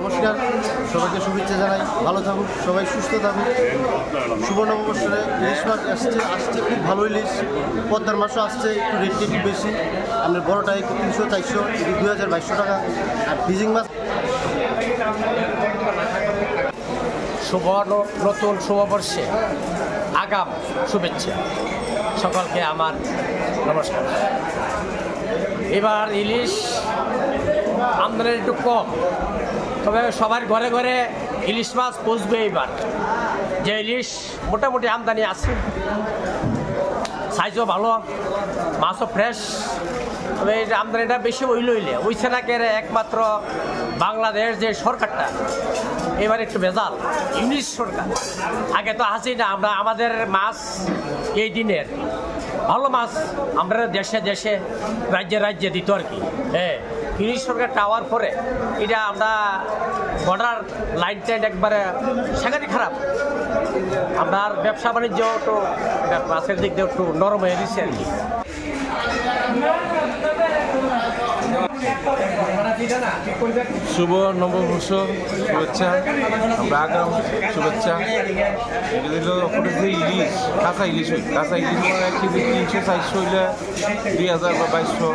নমস্কার, সবাইকে শুভেচ্ছা জানাই। ভালো থাকুক সবাই, সুস্থ থাকুক। শুভ নববর্ষে ইলিশ মাছ আসছে খুব ভালো ইলিশ। পদ্মার মাছও আসছে, একটু রেটটা একটু বেশি। আমাদের বড়টা একটু 300-400, এটি 2200 টাকা। আর ফিজিং মাছ শুভ নতুন শুভবর্ষে আগাম শুভেচ্ছা সকলকে আমার নমস্কার। এবার ইলিশ আমদানি একটু কম, তবে সবার ঘরে ঘরে ইলিশ মাছ পৌঁছবে। এবার যে ইলিশ মোটামুটি আমদানি আছে, সাইজও ভালো, মাছও ফ্রেশ। তবে এই আমদানিটা বেশি ওইছে না কেন, একমাত্র বাংলাদেশ যে সরকারটা এবার একটু ভেজাল, ইংলিশ সরকার। আগে তো আসি না আমরা, আমাদের মাছ এই দিনের ভালো মাছ আমরা দেশে দেশে রাজ্যে রাজ্যে দিত আর কি। হ্যাঁ, ইংলিশ সরকার টাওয়ার পরে এটা আমরা বর্ডার লাইন টাইন একবারে সাংঘাতিক খারাপ। আমরা ব্যবসা বাণিজ্য একটু মাছের দিক দিয়ে একটু নরম হয়ে দিচ্ছে আর কি। শুভ নববর্ষ শুভেচ্ছা, আমরা আগাম শুভেচ্ছা। যে ইলিশ, কাঁচা ইলিশ কাঁচা ইলিশ 1 কেজি 300-400 হইলে 2000 বা 2200।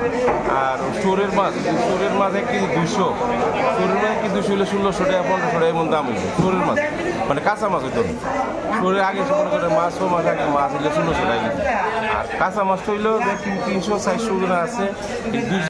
আর শোরের মাছ 1 কেজি 200, শোরের মাছ 1 কেজি 200 হইলে 1600 টাকা 1500 টাকা এমন দাম হইল শোরের মাছ, মানে কাঁচা মাছ হইতো। শোরের আগে মনে করে মাছ আগে মাছ হইলে 1600 টাকা। আর কাঁচা মাছ হইলেও 300-400 আছে।